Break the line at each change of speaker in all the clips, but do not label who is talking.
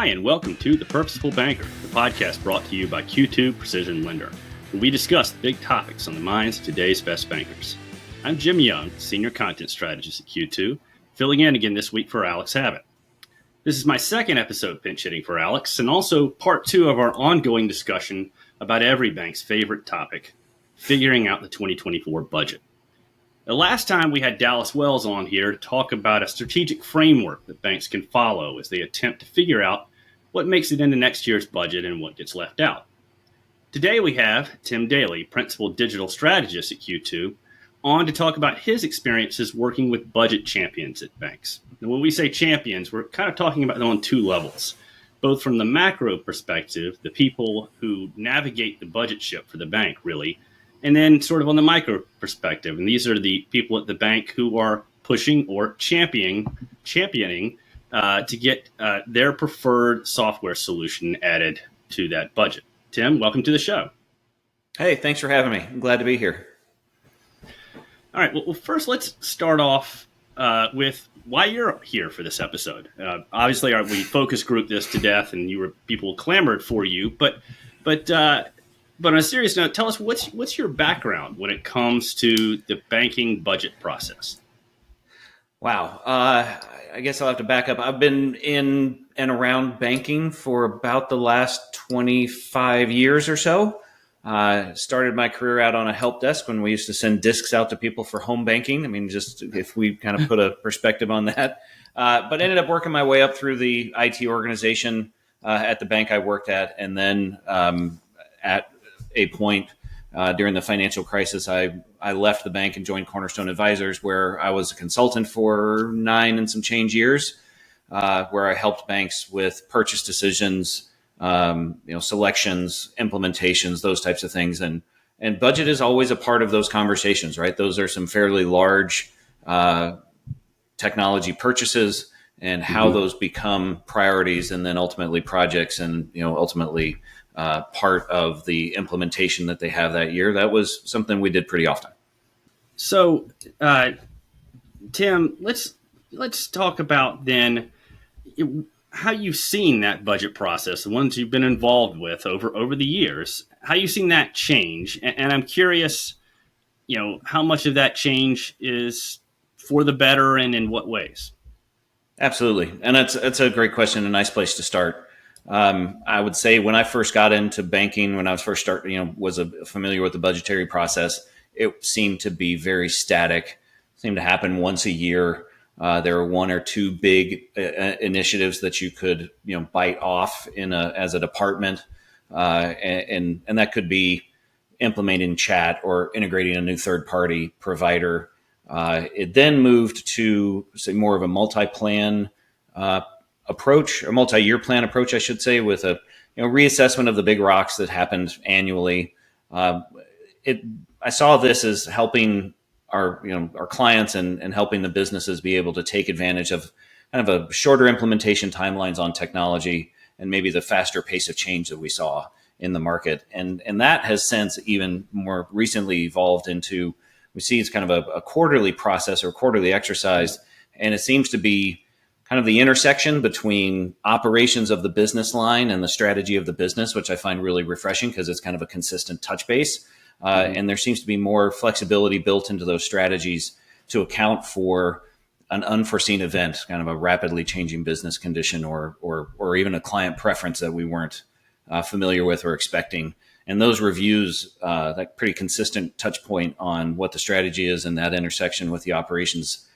Hi, and welcome to The Purposeful Banker, the podcast brought to you by Q2 Precision Lender, where we discuss the big topics on the minds of today's best bankers. I'm Jim Young, Senior Content Strategist at Q2, filling in again this week for Alex Habit. This is my second episode pinch hitting for Alex, and also part two of our ongoing discussion about every bank's favorite topic, figuring out the 2024 budget. The last time we had Dallas Wells on here to talk about a strategic framework that banks can follow as they attempt to figure out what makes it into next year's budget and what gets left out. Today we have Tim Daley, Principal Digital Strategist at Q2, on to talk about his experiences working with budget champions at banks. And when we say champions, we're kind of talking about them on two levels, both from the macro perspective, the people who navigate the budget ship for the bank, really, and then sort of on the micro perspective. And these are the people at the bank who are pushing or championing to get their preferred software solution added to that budget. Tim, welcome to the show.
Hey, thanks for having me. I'm glad to be here.
All right. Well, first, let's start off with why you're here for this episode. Obviously, we focus group this to death, and people clamored for you. But on a serious note, tell us what's your background when it comes to the banking budget process?
Wow. I guess I'll have to back up. I've been in and around banking for about the last 25 years or so. Started my career out on a help desk when we used to send discs out to people for home banking. I mean, just if we kind of put a perspective on that. But ended up working my way up through the IT organization at the bank I worked at. And then at a point during the financial crisis, I left the bank and joined Cornerstone Advisors, where I was a consultant for 9 and some change years, where I helped banks with purchase decisions, selections, implementations, those types of things. And budget is always a part of those conversations, right? Those are some fairly large technology purchases and how those become priorities and then ultimately projects and, ultimately part of the implementation that they have that year. That was something we did pretty often.
So, Tim, let's talk about then how you've seen that budget process, the ones you've been involved with over the years, how you've seen that change. And I'm curious, how much of that change is for the better and in what ways?
Absolutely. And that's a great question, a nice place to start. I would say when I first got into banking, when I was first was familiar with the budgetary process, it seemed to be very static, seemed to happen once a year. There were one or two big initiatives that you could, bite off as a department. And that could be implementing chat or integrating a new third party provider. It then moved to say more of a multi-plan approach, or multi-year plan approach, I should say, with a reassessment of the big rocks that happened annually. I saw this as helping our clients and helping the businesses be able to take advantage of kind of a shorter implementation timelines on technology and maybe the faster pace of change that we saw in the market. And that has since even more recently evolved into, we see it's kind of a quarterly process or quarterly exercise. And it seems to be kind of the intersection between operations of the business line and the strategy of the business, which I find really refreshing because it's kind of a consistent touch base. And there seems to be more flexibility built into those strategies to account for an unforeseen event, kind of a rapidly changing business condition or even a client preference that we weren't familiar with or expecting. And those reviews, that pretty consistent touch point on what the strategy is and that intersection with the operations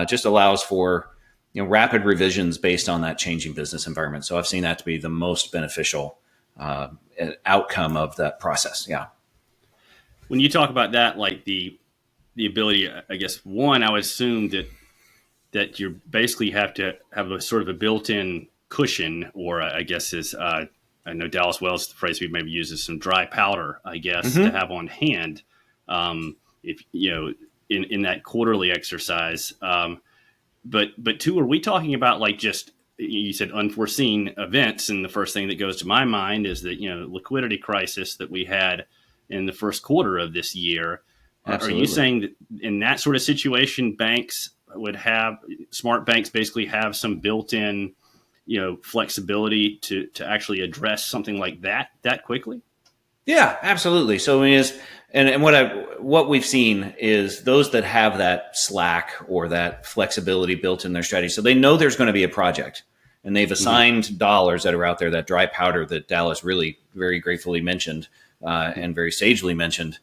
just allows for rapid revisions based on that changing business environment. So I've seen that to be the most beneficial outcome of that process. Yeah.
When you talk about that, like the ability, I guess, one, I would assume that you basically have to have a sort of a built-in cushion, or I guess is, I know Dallas Wells, the phrase we maybe use is some dry powder, I guess, to have on hand, if in that quarterly exercise. But two, are we talking about like just, you said unforeseen events, and the first thing that goes to my mind is that liquidity crisis that we had in the first quarter of this year. Absolutely. Are you saying that in that sort of situation, smart banks basically have some built-in flexibility to actually address something like that quickly?
Yeah, absolutely. So I mean, and what we've seen is those that have that slack or that flexibility built in their strategy. So they know there's going to be a project, and they've assigned dollars that are out there, that dry powder that Dallas really very gratefully mentioned and very sagely mentioned.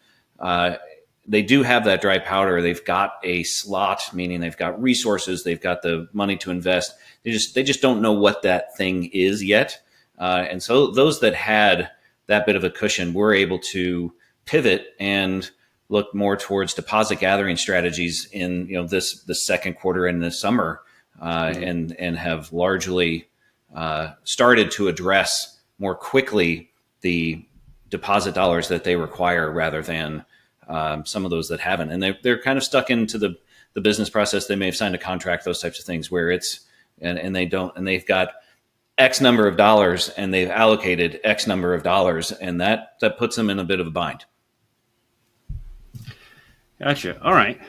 They do have that dry powder. They've got a slot, meaning they've got resources, they've got the money to invest. They just don't know what that thing is yet. And so those that had that bit of a cushion were able to pivot and look more towards deposit gathering strategies in the second quarter and the summer, and have largely started to address more quickly the deposit dollars that they require rather than some of those that haven't. And they're kind of stuck into the business process. They may have signed a contract, those types of things where it's and they don't, and they've got X number of dollars and they've allocated X number of dollars, and that puts them in a bit of a bind.
Gotcha. All right.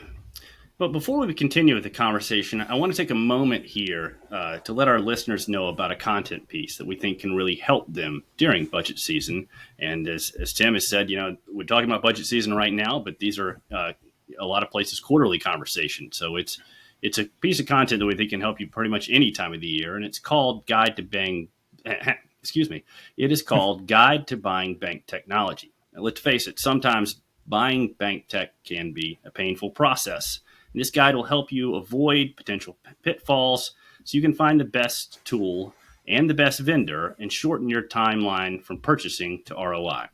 But before we continue with the conversation, I want to take a moment here to let our listeners know about a content piece that we think can really help them during budget season. And as Tim has said, we're talking about budget season right now, but these are a lot of places quarterly conversation. So it's a piece of content that we think can help you pretty much any time of the year, and it's called Guide to Buying. Excuse me. It is called Guide to Buying Bank Technology. Now, let's face it, sometimes buying bank tech can be a painful process. And this guide will help you avoid potential pitfalls so you can find the best tool and the best vendor and shorten your timeline from purchasing to ROI.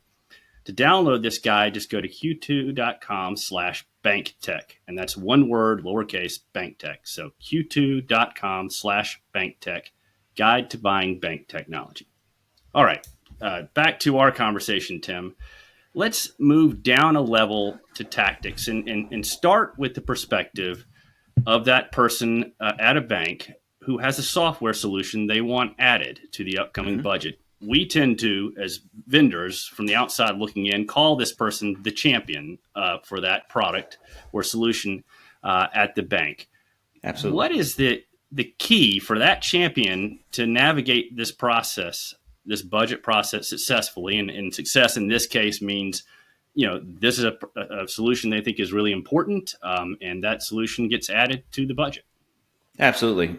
To download this guide, just go to q2.com/banktech. And that's one word, lowercase, banktech. So q2.com/banktech, Guide to Buying Bank Technology. All right, back to our conversation, Tim. Let's move down a level to tactics and start with the perspective of that person at a bank who has a software solution they want added to the upcoming budget. We tend to, as vendors from the outside looking in, call this person the champion for that product or solution at the bank.
Absolutely.
What is the key for that champion to navigate this process, this budget process successfully? And success in this case means, this is a solution they think is really important, and that solution gets added to the budget.
Absolutely.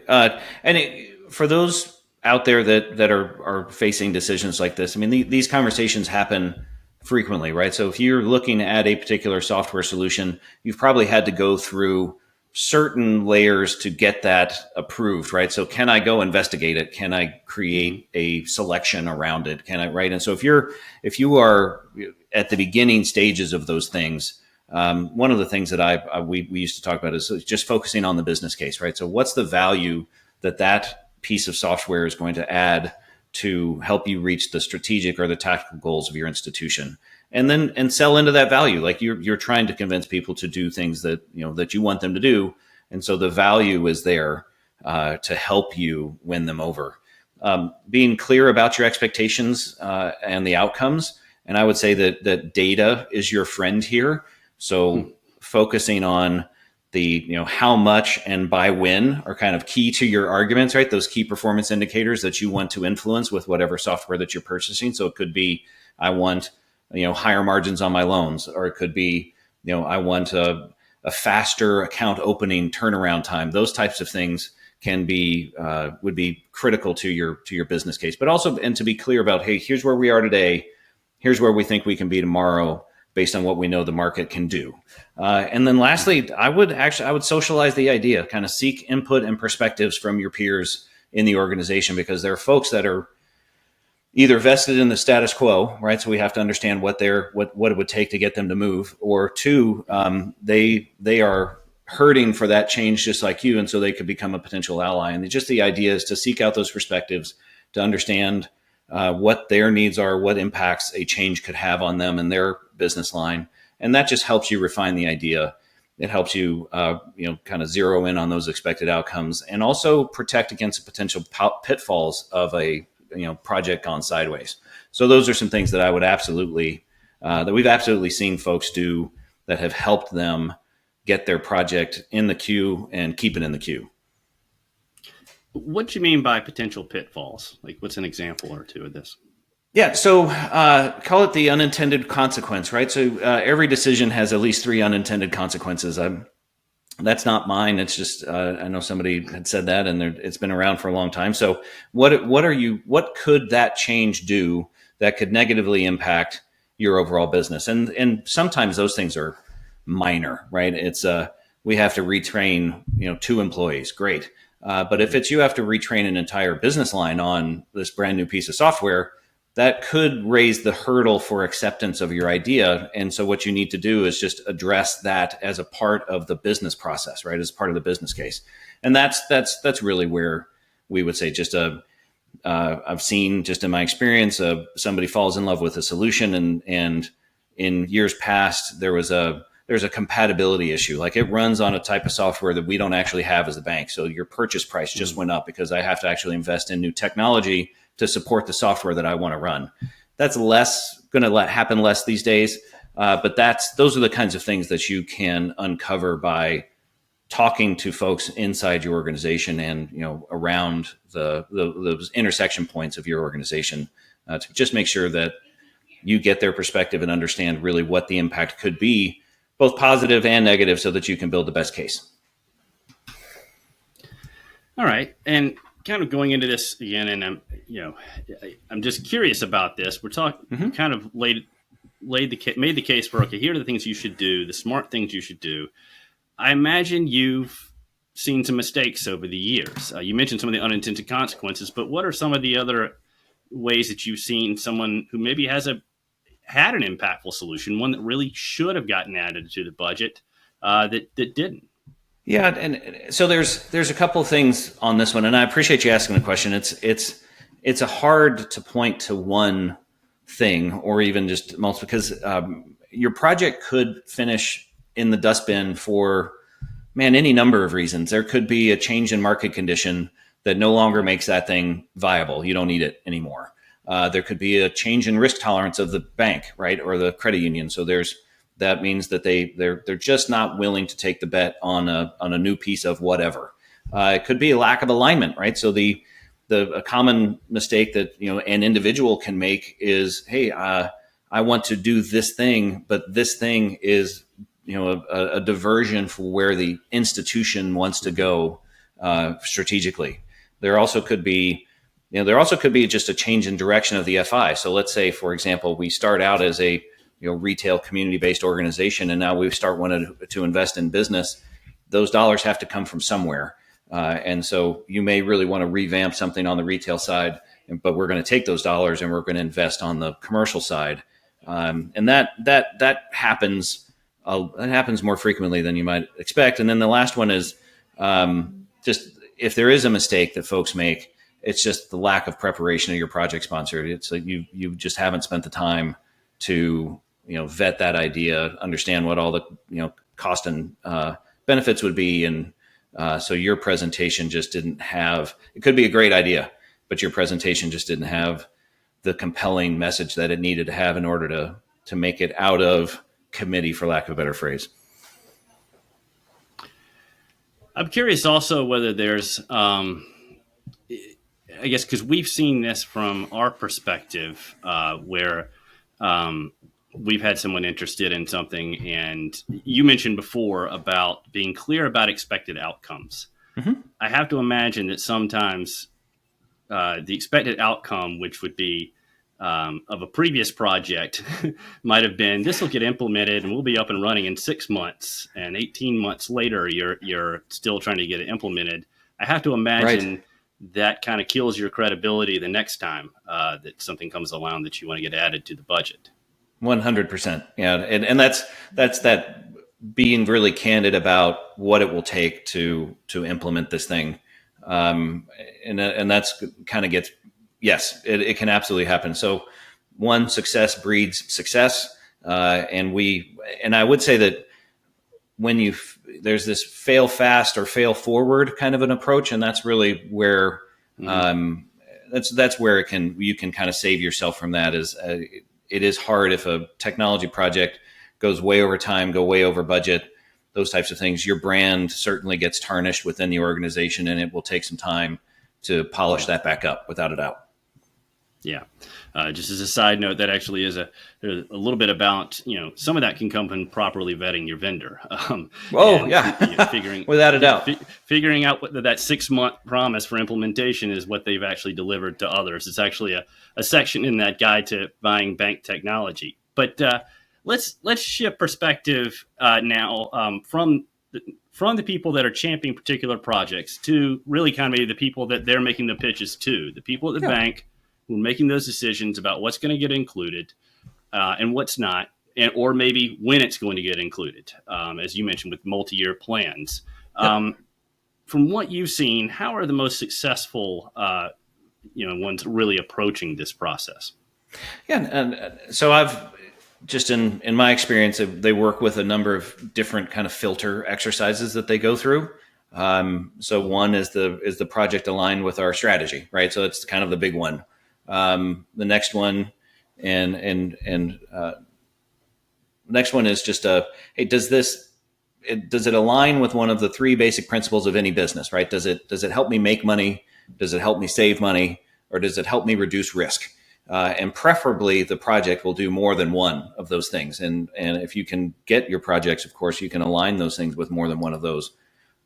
For those out there that are facing decisions like this, I mean, these conversations happen frequently, right? So if you're looking at a particular software solution, you've probably had to go through certain layers to get that approved, right? So can I go investigate it? Can I create a selection around it? Can I, right? And so if you are at the beginning stages of those things, one of the things that we used to talk about is just focusing on the business case, right? So what's the value that piece of software is going to add to help you reach the strategic or the tactical goals of your institution? And sell into that value. Like you're trying to convince people to do things that you want them to do. And so the value is there to help you win them over. Being clear about your expectations and the outcomes. And I would say that data is your friend here. So focusing on the, how much and by when are kind of key to your arguments, right? Those key performance indicators that you want to influence with whatever software that you're purchasing. So it could be, I want higher margins on my loans, or it could be, I want a faster account opening turnaround time. Those types of things can be, would be critical to your business case, but also, and to be clear about, hey, here's where we are today. Here's where we think we can be tomorrow based on what we know the market can do. And then lastly, I would socialize the idea, kind of seek input and perspectives from your peers in the organization, because there are folks that are either vested in the status quo, right? So we have to understand what it would take to get them to move, or two, they are hurting for that change just like you, and so they could become a potential ally. And just the idea is to seek out those perspectives, to understand what their needs are, what impacts a change could have on them and their business line, and that just helps you refine the idea. It helps you, kind of zero in on those expected outcomes, and also protect against potential pitfalls of a project gone sideways. So those are some things that I would absolutely, that we've absolutely seen folks do that have helped them get their project in the queue and keep it in the queue.
What do you mean by potential pitfalls? Like, what's an example or two of this?
Yeah, so call it the unintended consequence, right? So every decision has at least three unintended consequences. That's not mine. It's just I know somebody had said that, and it's been around for a long time. So what could that change do that could negatively impact your overall business? And sometimes those things are minor, right? It's we have to retrain 2 employees, great. But if it's you have to retrain an entire business line on this brand new piece of software, that could raise the hurdle for acceptance of your idea. And so what you need to do is just address that as a part of the business process, right? As part of the business case. And that's really where we would say I've seen just in my experience, somebody falls in love with a solution and in years past, there's a compatibility issue. Like it runs on a type of software that we don't actually have as a bank. So your purchase price just went up because I have to actually invest in new technology to support the software that I want to run. That's going to happen less these days. But those are the kinds of things that you can uncover by talking to folks inside your organization and around those intersection points of your organization to just make sure that you get their perspective and understand really what the impact could be, both positive and negative, so that you can build the best case.
All right, and kind of going into this again, and I'm just curious about this. We're talking kind of made the case for, okay, here are the things you should do, the smart things you should do. I imagine you've seen some mistakes over the years. You mentioned some of the unintended consequences, but what are some of the other ways that you've seen someone who maybe had an impactful solution, one that really should have gotten added to the budget, that didn't?
Yeah, and so there's a couple of things on this one, and I appreciate you asking the question. It's a hard to point to one thing or even just multiple, because your project could finish in the dustbin for any number of reasons. There could be a change in market condition that no longer makes that thing viable. You don't need it anymore. There could be a change in risk tolerance of the bank, right, or the credit union. So that means that they're just not willing to take the bet on a new piece of whatever. It could be a lack of alignment, right? So a common mistake that an individual can make is, hey, I want to do this thing, but this thing is a diversion for where the institution wants to go strategically. There also could be just a change in direction of the FI. So let's say, for example, we start out as a retail community-based organization, and now we start wanting to invest in business. Those dollars have to come from somewhere. And so you may really want to revamp something on the retail side, but we're going to take those dollars and we're going to invest on the commercial side. And that happens. That happens more frequently than you might expect. And then the last one is just if there is a mistake that folks make, it's just the lack of preparation of your project sponsor. It's like you just haven't spent the time to vet that idea, understand what all the cost and benefits would be, and so your presentation just didn't have. It could be a great idea, but your presentation just didn't have the compelling message that it needed to have in order to make it out of committee, for lack of a better phrase.
I'm curious also whether there's, I guess, because we've seen this from our perspective, where we've had someone interested in something, and you mentioned before about being clear about expected outcomes. Mm-hmm. I have to imagine that sometimes the expected outcome, which would be of a previous project, might have been, this will get implemented and we'll be up and running in 6 months, and 18 months later you're still trying to get it implemented. I have to imagine that kind of kills your credibility the next time that something comes along that you want to get added to the budget.
100%. Yeah. And that's that being really candid about what it will take to implement this thing. And that's kind of gets, yes, it can absolutely happen. So one, success breeds success. And I would say that when there's this fail fast or fail forward kind of an approach, and that's really where, that's where you can kind of save yourself from that. It is hard if a technology project goes way over time, go way over budget, those types of things. Your brand certainly gets tarnished within the organization, and it will take some time to polish that back up, without a doubt.
Yeah. Just as a side note, that actually is a little bit about, some of that can come from properly vetting your vendor.
Yeah, without a doubt.
Figuring out what that 6-month promise for implementation is, what they've actually delivered to others. It's actually a section in that guide to buying bank technology. But let's shift perspective now from the people that are championing particular projects to really kind of maybe the people that they're making the pitches to, the people at the bank who are making those decisions about what's going to get included and what's not, or maybe when it's going to get included, as you mentioned, with multi-year plans. From what you've seen, how are the most successful ones really approaching this process?
Yeah, and so I've just in my experience, they work with a number of different kind of filter exercises that they go through. So one is the project aligned with our strategy, right? So it's kind of the big one. The next one next one is just hey, does it align with one of the 3 basic principles of any business, right? Does it help me make money? Does it help me save money? Or does it help me reduce risk? And preferably the project will do more than one of those things. And if you can get your projects, of course, you can align those things with more than one of those.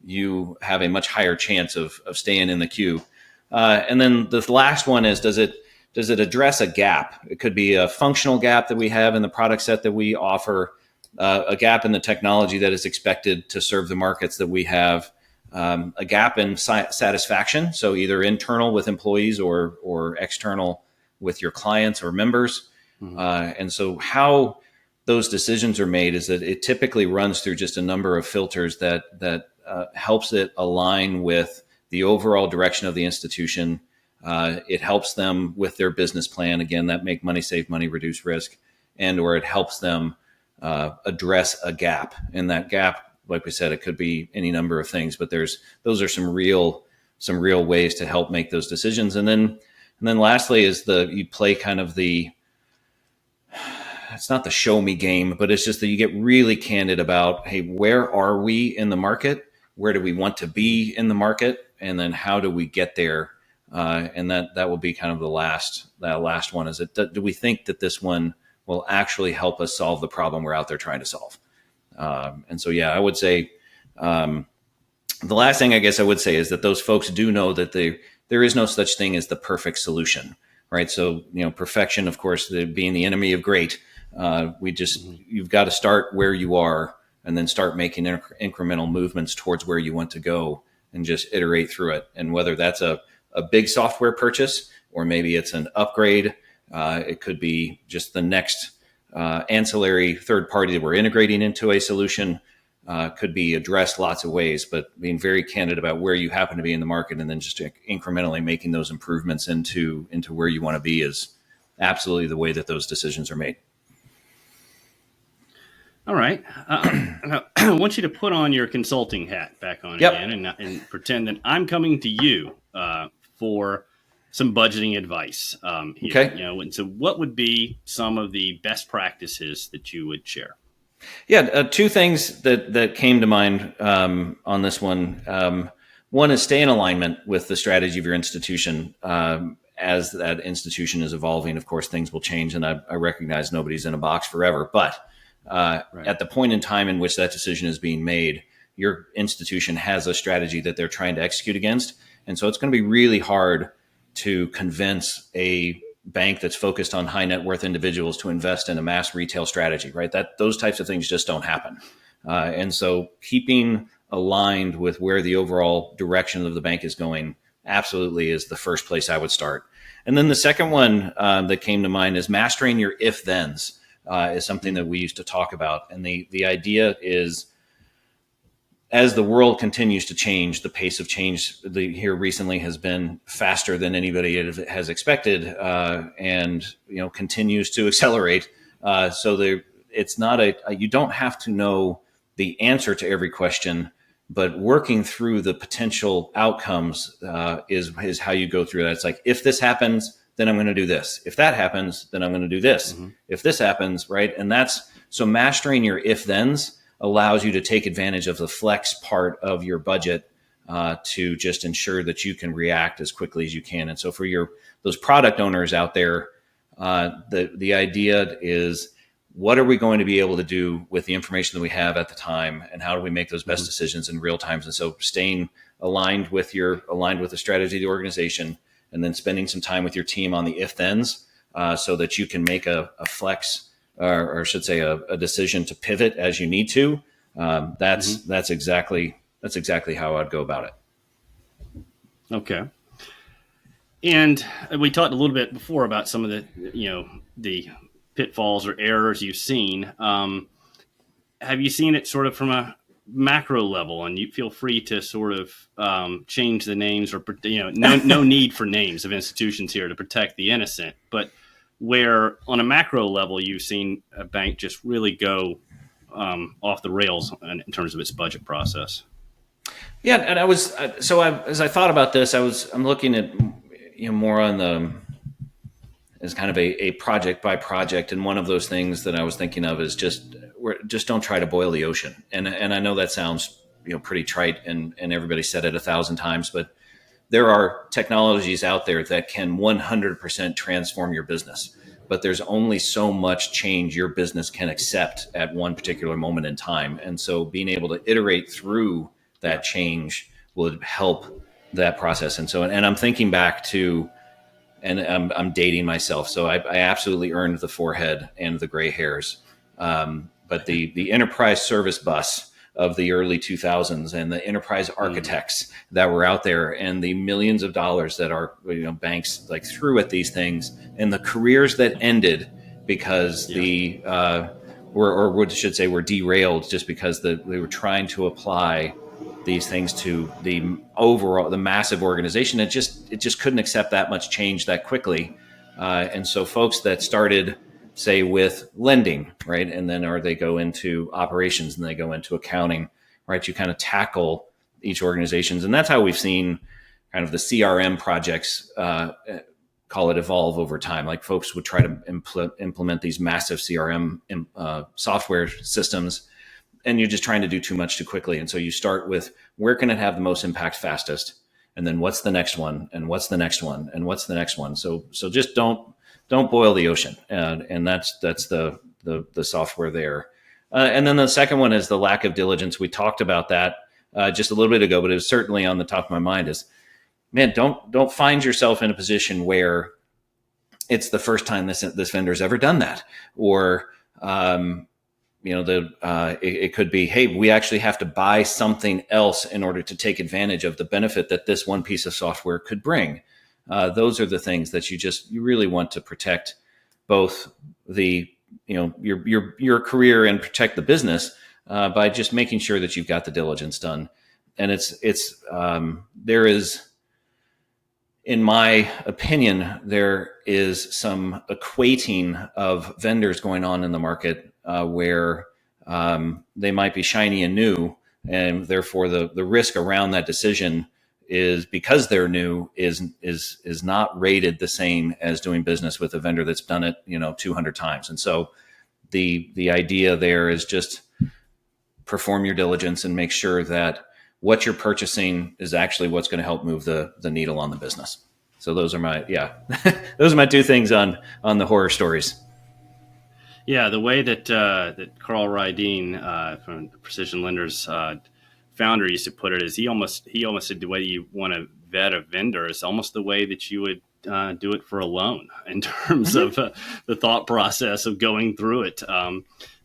You have a much higher chance of staying in the queue. And then the last one is, does it address a gap? It could be a functional gap that we have in the product set that we offer, a gap in the technology that is expected to serve the markets that we have, a gap in satisfaction. So either internal with employees or external with your clients or members. Mm-hmm. And so how those decisions are made is that it typically runs through just a number of filters that helps it align with the overall direction of the institution. It helps them with their business plan, again, that make money, save money, reduce risk, or it helps them address a gap. And that gap, like we said, it could be any number of things, but those are some real ways to help make those decisions. And then lastly is you play kind of it's not the show me game, but it's just that you get really candid about, hey, where are we in the market? Where do we want to be in the market? And then how do we get there? And that will be kind of that last one. Is it, do we think that this one will actually help us solve the problem we're out there trying to solve? And so, yeah, I would say the last thing I guess I would say is that those folks do know that there is no such thing as the perfect solution, right? So, perfection, of course, being the enemy of great. You've got to start where you are and then start making incremental movements towards where you want to go and just iterate through it. And whether that's a big software purchase or maybe it's an upgrade, it could be just the next ancillary third party that we're integrating into a solution, could be addressed lots of ways, but being very candid about where you happen to be in the market and then just incrementally making those improvements into where you want to be is absolutely the way that those decisions are made.
All right. I want you to put on your consulting hat back on again and pretend that I'm coming to you for some budgeting advice here.
Okay.
And so what would be some of the best practices that you would share?
Yeah, 2 things that came to mind on this one. One is stay in alignment with the strategy of your institution. As that institution is evolving, of course, things will change, and I recognize nobody's in a box forever. But at the point in time in which that decision is being made, your institution has a strategy that they're trying to execute against. And so it's going to be really hard to convince a bank that's focused on high net worth individuals to invest in a mass retail strategy, right? Those types of things just don't happen. And so keeping aligned with where the overall direction of the bank is going absolutely is the first place I would start. And then the second one that came to mind is mastering your if-thens is something that we used to talk about. And the idea is, as the world continues to change, the pace of change here recently has been faster than anybody has expected, and continues to accelerate. So it's not you don't have to know the answer to every question, but working through the potential outcomes is how you go through that. It's like, if this happens, then I'm going to do this. If that happens, then I'm going to do this. Mm-hmm. If this happens, right? And so mastering your if-thens allows you to take advantage of the flex part of your budget to just ensure that you can react as quickly as you can. And so for those product owners out there, the idea is, what are we going to be able to do with the information that we have at the time, and how do we make those best decisions in real time? And so staying aligned with the strategy of the organization, and then spending some time with your team on the if-thens, so that you can make a flex, or I should say a decision to pivot as you need to. That's exactly how I'd go about it.
Okay. And we talked a little bit before about some of the pitfalls or errors you've seen. Have you seen it sort of from a macro level? And you feel free to sort of change the names, or no need for names of institutions here to protect the innocent. But where on a macro level you've seen a bank just really go off the rails in terms of its budget process.
Yeah, and as I thought about this, I'm looking at more on as kind of a project by project, and one of those things that I was thinking of is just don't try to boil the ocean. And I know that sounds pretty trite, and everybody said it 1,000 times, but there are technologies out there that can 100% transform your business. But there's only so much change your business can accept at one particular moment in time. And so being able to iterate through that change would help that process. And I'm thinking back to, and I'm dating myself, so I absolutely earned the forehead and the gray hairs. But the enterprise service bus of the early 2000s, and the enterprise architects that were out there, and the millions of dollars that our banks threw at these things, and the careers that ended because were derailed just because they were trying to apply these things to the massive organization. It just couldn't accept that much change that quickly. And so folks that started, say, with lending, right, and then they go into operations, and they go into accounting, right, you kind of tackle each organizations. And that's how we've seen kind of the CRM projects, call it, evolve over time. Like, folks would try to implement these massive CRM software systems, and you're just trying to do too much too quickly. And so you start with, where can it have the most impact fastest? And then what's the next one? And what's the next one? And what's the next one? So just don't boil the ocean. And that's the software there. And then the second one is the lack of diligence. We talked about that just a little bit ago, but it was certainly on the top of my mind is, man, don't find yourself in a position where it's the first time this vendor's ever done that. Or, it could be, hey, we actually have to buy something else in order to take advantage of the benefit that this one piece of software could bring. Those are the things that you really want to protect, both your career and protect the business, by just making sure that you've got the diligence done. And there is, in my opinion, there is some equating of vendors going on in the market, where they might be shiny and new, and therefore the risk around that decision is, because they're new, is not rated the same as doing business with a vendor that's done it 200 times. And so the idea there is just perform your diligence and make sure that what you're purchasing is actually what's going to help move the needle on the business. So those are my two things on the horror stories.
Yeah, the way that Carl Rydeen from Precision Lenders founder used to put it is, he almost said the way you want to vet a vendor is almost the way that you would do it for a loan, in terms of the thought process of going through it.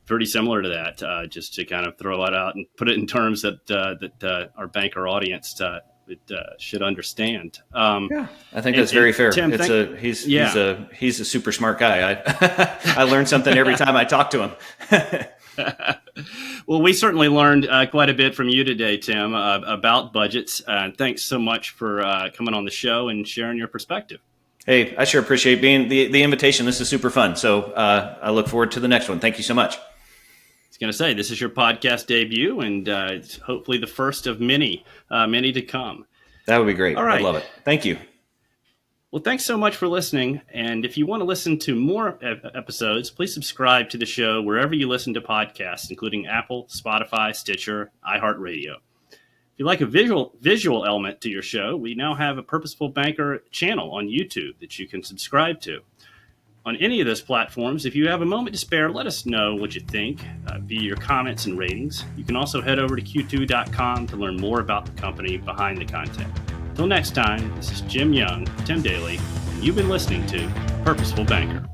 Pretty similar to that, just to kind of throw it out and put it in terms that our banker audience should understand.
I think that's very fair.
Tim,
he's a super smart guy. I learn something every time I talk to him.
Well, we certainly learned quite a bit from you today, Tim, about budgets. Thanks so much for coming on the show and sharing your perspective.
Hey, I sure appreciate the invitation. This is super fun. So I look forward to the next one. Thank you so much.
I was going to say, this is your podcast debut, and it's hopefully the first of many to come.
That would be great.
All right.
I'd love it. Thank you.
Well, thanks so much for listening. And if you want to listen to more episodes, please subscribe to the show wherever you listen to podcasts, including Apple, Spotify, Stitcher, iHeartRadio. If If you like a visual element to your show, we now have a Purposeful Banker channel on YouTube that you can subscribe to. On any of those platforms, if you have a moment to spare, let us know what you think via your comments and ratings. You can also head over to q2.com to learn more about the company behind the content. Until next time, this is Jim Young, Tim Daley, and you've been listening to Purposeful Banker.